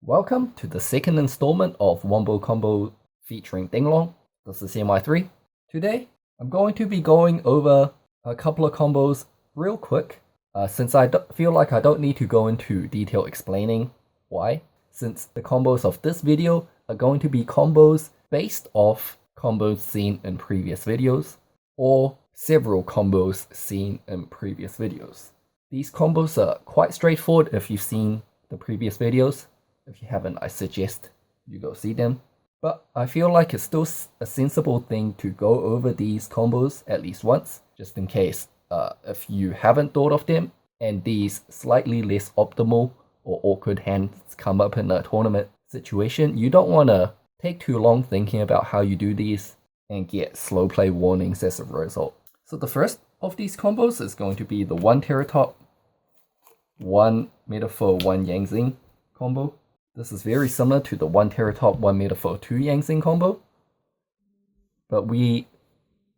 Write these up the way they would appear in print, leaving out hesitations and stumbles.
Welcome to the second installment of Wombo Combo featuring Denglong. This is MI3. Today, I'm going to be going over a couple of combos real quick, since I feel like I don't need to go into detail explaining why, since the combos of this video are going to be combos based off combos seen in previous videos, or several combos seen in previous videos. These combos are quite straightforward if you've seen the previous videos. If you haven't, I suggest you go see them. But I feel like it's still a sensible thing to go over these combos at least once, just in case if you haven't thought of them and these slightly less optimal or awkward hands come up in a tournament situation, you don't want to take too long thinking about how you do these and get slow play warnings as a result. So the first of these combos is going to be the 1 Teratop, 1 Metaphor, 1 Yangzing combo. This is very similar to the 1 Teratop, 1 Metaphor, 2 Yangzing combo, but we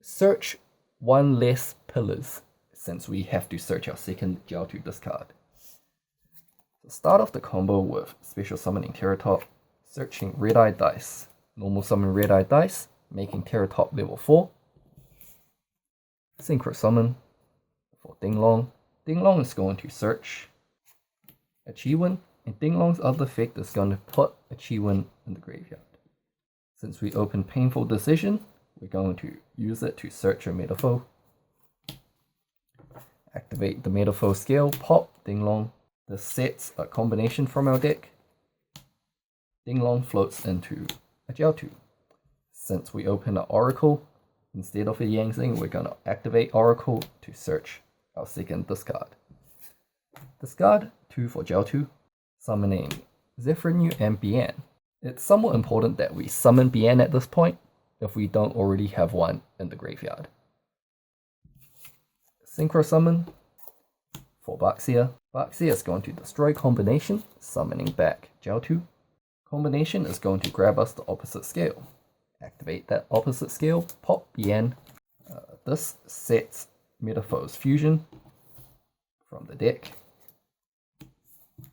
search one less pillars since we have to search our second Jiaotu discard. So start off the combo with Special Summoning Teratop, searching Red Eye Dice, normal summon Red Eye Dice, making Teratop level 4, Synchro Summon for Denglong. Denglong is going to search a Chiwen, and Denglong's other effect is going to put a Chiwen in the graveyard. Since we open Painful Decision, we're going to use it to search a Metaphor. Activate the Metaphor skill, pop Denglong. This sets a combination from our deck. Denglong floats into a Jiaotu. Since we open an Oracle instead of a Yangzing, we're going to activate Oracle to search our second discard. Discard 2 for Jiaotu, summoning Zephrinu and Bian. It's somewhat important that we summon Bian at this point if we don't already have one in the graveyard. Synchro Summon for Baxia. Baxia is going to destroy combination, summoning back Jiaotu. Combination is going to grab us the opposite scale. Activate that opposite scale, pop Bian. This sets Metaphor's Fusion from the deck.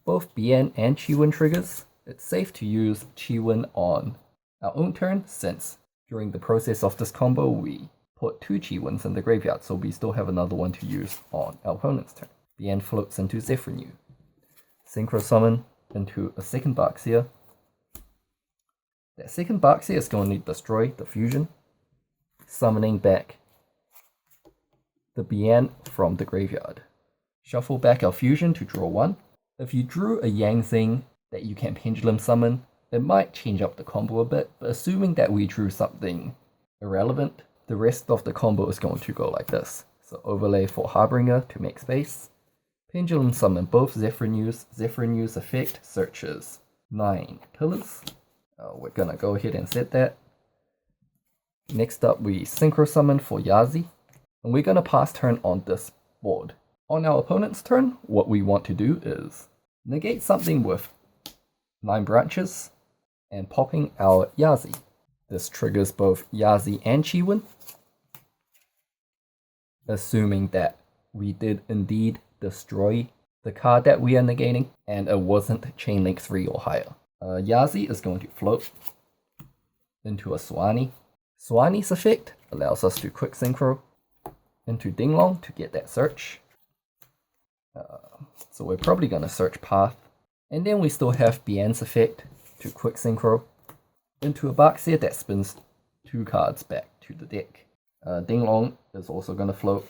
Both Bian and Chiwen triggers. It's safe to use Chiwen on our own turn, since during the process of this combo we put 2 Chiwens in the graveyard, so we still have another one to use on our opponent's turn. Bian floats into Zephrinu. Synchro Summon into a second Baxia. That second Baxia is going to destroy the fusion, summoning back the Bian from the graveyard. Shuffle back our fusion to draw 1. If you drew a Yangzing that you can Pendulum Summon, it might change up the combo a bit, but assuming that we drew something irrelevant, the rest of the combo is going to go like this. So overlay for Harbinger to make space. Pendulum Summon both Zephyrinius. Zephyrinius effect searches 9 pillars. We're gonna go ahead and set that. Next up, we Synchro Summon for Yazi, and we're gonna pass turn on this board. On our opponent's turn, what we want to do is negate something with 9 branches and popping our Yazi. This triggers both Yazi and Chiwen, assuming that we did indeed destroy the card that we are negating and it wasn't Chain Link 3 or higher. Yazi is going to float into a Swani. Swani's effect allows us to quick synchro into Denglong to get that search. So we're probably going to search Path. And then we still have Bian's effect to quick synchro into a Baxia that spins 2 cards back to the deck. Denglong is also going to float,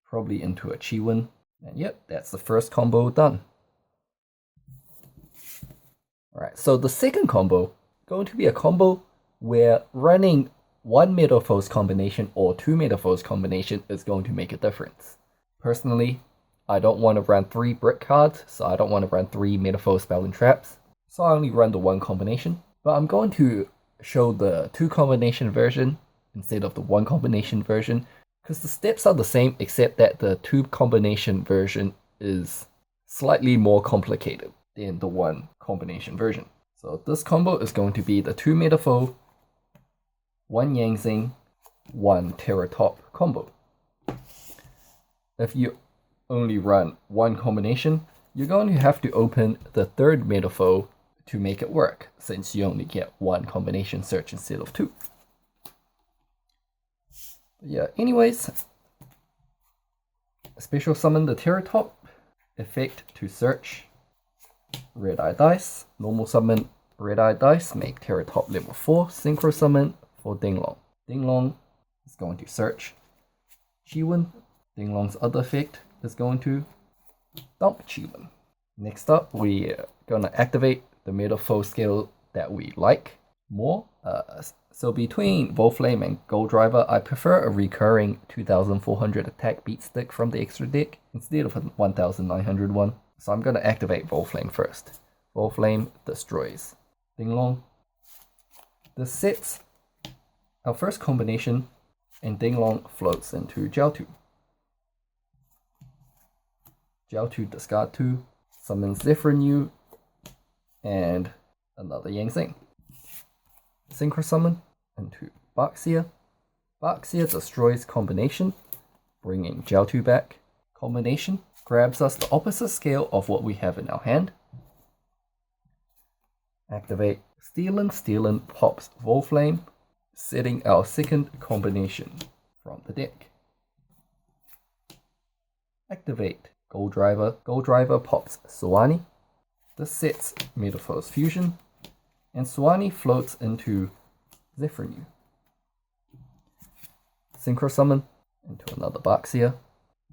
probably into a Chiwen. And yep, that's the first combo done. Alright, so the second combo, going to be a combo where running 1 Metaphors combination or 2 Metaphors combination is going to make a difference. Personally, I don't want to run 3 brick cards, so I don't want to run 3 Metaphor Spell and Traps, so I only run the 1 combination. But I'm going to show the 2 combination version instead of the 1 combination version, because the steps are the same except that the 2 combination version is slightly more complicated than the 1 combination version. So this combo is going to be the 2 Metaphor, 1 Yangzing, 1 Teratop combo. If you only run 1 combination, you're going to have to open the third metaphor to make it work, since you only get one combination search instead of two. Yeah, anyways, special summon the Teratop, effect to search Red Eye Dice, normal summon Red Eye Dice, make Teratop level 4, synchro summon for Denglong. Denglong is going to search Chiwen. Denglong's other effect is going to dump Chiwen. Next up, we're gonna activate the metaphor skill that we like more. So between Volflame and Gold Driver, I prefer a recurring 2400 attack beat stick from the extra deck instead of a 1900 one. So I'm gonna activate Volflame first. Volflame destroys Denglong. This sets our first combination, and Denglong floats into Jiaotu. Jiaotu discard 2, summons Zephyr and another Yangzing. Synchro summon into Baxia. Baxia destroys combination, bringing Jiaotu back. Combination grabs us the opposite scale of what we have in our hand. Activate Stealin pops Volflame, setting our second combination from the deck. Activate Gold Driver. Gold Driver pops Suwani. This sets Metaphor's Fusion, and Suwani floats into Zephyr. Synchro summon into another Baxia.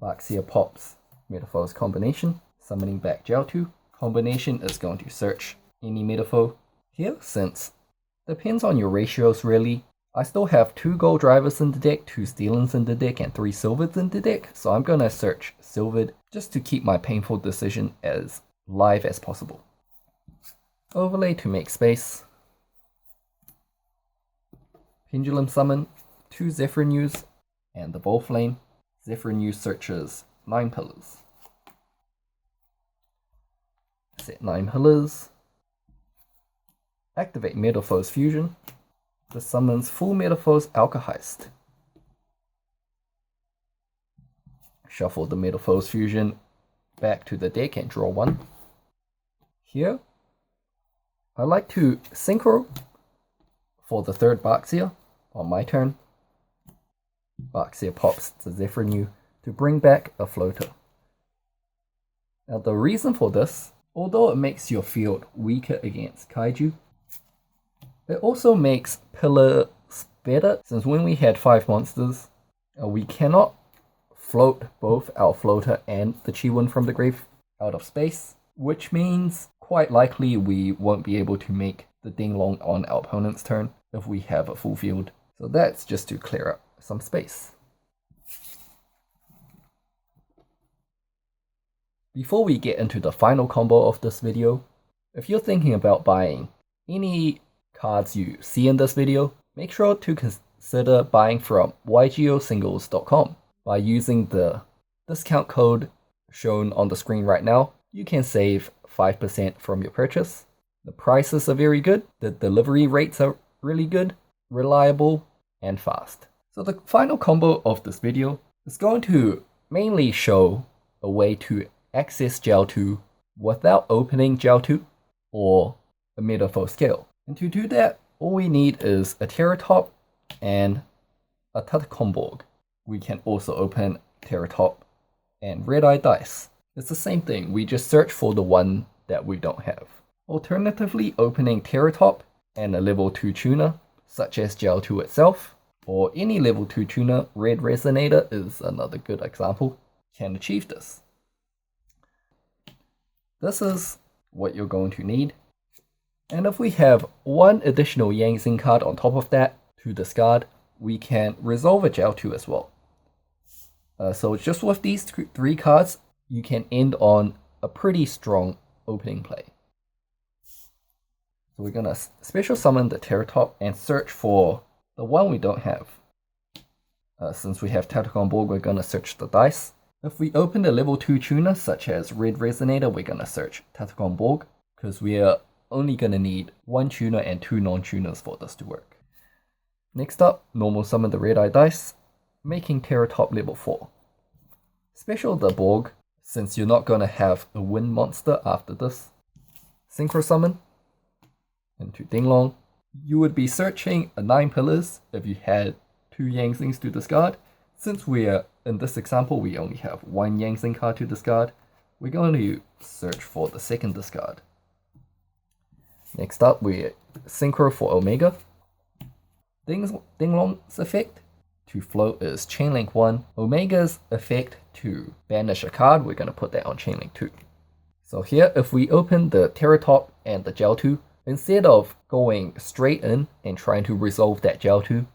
Baxia pops Metaphor's combination, summoning back Jiaotu. Combination is going to search any Metaphor here, since depends on your ratios really. I still have 2 Gold Drivers in the deck, 2 Stealins in the deck, and 3 Silvers in the deck, so I'm gonna search Silvered just to keep my painful decision as live as possible. Overlay to make space. Pendulum summon 2 Zephyr and the Volflame. Zephyr searches 9 pillars. Set 9 pillars. Activate Metaphor's Fusion. This summons full Metaphor's Alkahest. Shuffle the Metaphor's Fusion back to the deck and draw 1. Here, I like to synchro for the third Baxia on my turn. Baxia pops the Zephyr to bring back a floater. Now the reason for this, although it makes your field weaker against Kaiju, it also makes pillars better, since when we had 5 monsters, we cannot float both our floater and the Chiwen from the grave out of space, which means quite likely we won't be able to make the Denglong on our opponent's turn if we have a full field. So that's just to clear up some space. Before we get into the final combo of this video, if you're thinking about buying any cards you see in this video, make sure to consider buying from ygosingles.com. By using the discount code shown on the screen right now, you can save 5% from your purchase. The prices are very good, the delivery rates are really good, reliable, and fast. So the final combo of this video is going to mainly show a way to access Jiaotu without opening Jiaotu or a Metaphor scale. And to do that, all we need is a Teratop and a Teratop. We can also open Teratop and Red Eye Dice. It's the same thing, we just search for the one that we don't have. Alternatively, opening Teratop and a level 2 tuner, such as Jiaotu itself, or any level 2 tuner, Red Resonator is another good example, can achieve this. This is what you're going to need. And if we have one additional Yangzing card on top of that to discard, we can resolve a Jiaotu as well. So just with these 3 cards, you can end on a pretty strong opening play. So we're gonna special summon the Teratop and search for the one we don't have. Since we have Tactical on board, we're gonna search the dice. If we open a level 2 tuner, such as Red Resonator, we're gonna search Tactical on board, because we are only gonna need 1 tuner and 2 non-tuners for this to work. Next up, normal summon the Red Eye Dice, making Teratop level 4. Special the Borg, since you're not gonna have a wind monster after this. Synchro Summon into Denglong. You would be searching a 9 pillars if you had 2 Yangzings to discard. Since in this example, we only have 1 Yangzing card to discard, we're going to search for the second discard. Next up, we Synchro for Omega. Denglong's effect to float is Chainlink 1. Omega's effect to banish a card, we're going to put that on Chainlink 2. So here, if we open the Teratop and the Jiaotu, instead of going straight in and trying to resolve that Jiaotu,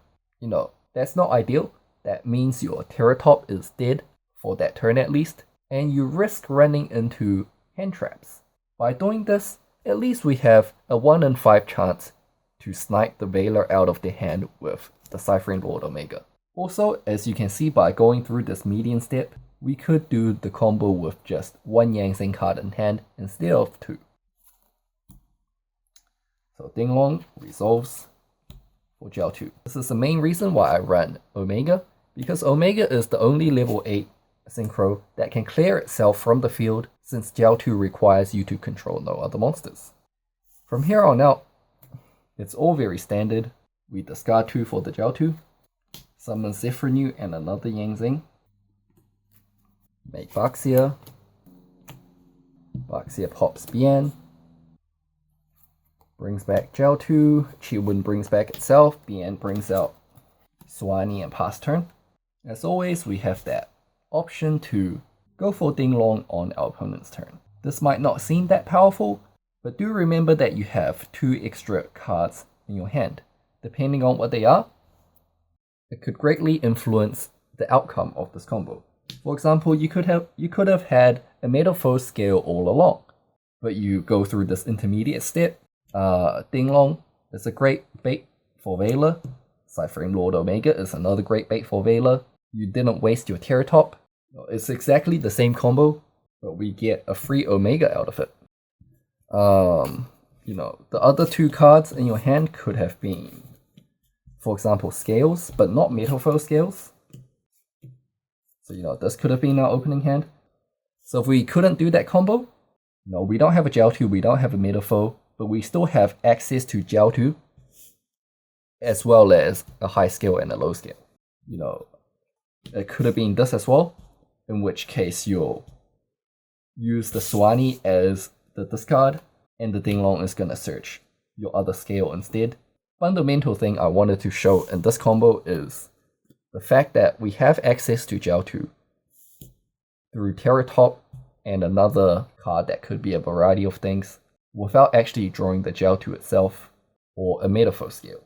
that's not ideal. That means your Teratop is dead for that turn at least, and you risk running into hand traps. By doing this, at least we have a 1 in 5 chance to snipe the Veiler out of the hand with the Ciphering Lord Omega. Also, as you can see by going through this median step, we could do the combo with just 1 Yangzing card in hand instead of 2. So Denglong resolves for Jiaotu. This is the main reason why I run Omega, because Omega is the only level 8 synchro that can clear itself from the field, since Jiaotu requires you to control no other monsters. From here on out, it's all very standard. We discard 2 for the Jiaotu, summon Zephrinu and another Yangzing, make Baxia. Baxia pops Bian, brings back Jiaotu, Chiwin brings back itself, Bian brings out Suani and pass turn. As always, we have that option to go for Denglong on our opponent's turn. This might not seem that powerful, but do remember that you have 2 extra cards in your hand. Depending on what they are, it could greatly influence the outcome of this combo. For example, you could have had a Metamorphose scale all along, but you go through this intermediate step. Denglong is a great bait for Veiler. Ciphering Lord Omega is another great bait for Veiler. You didn't waste your Teratop. It's exactly the same combo, but we get a free Omega out of it. The other 2 cards in your hand could have been, for example, Scales, but not Metamorphose Scales. So, this could have been our opening hand. So if we couldn't do that combo, we don't have a Jiaotu, we don't have a Metamorphose, but we still have access to Jiaotu, as well as a high scale and a low scale. It could have been this as well, in which case you'll use the Suani as the discard, and the Denglong is gonna search your other scale instead. Fundamental thing I wanted to show in this combo is the fact that we have access to Jiaotu through Teratop and another card that could be a variety of things, without actually drawing the Jiaotu itself or a Metamorphose scale.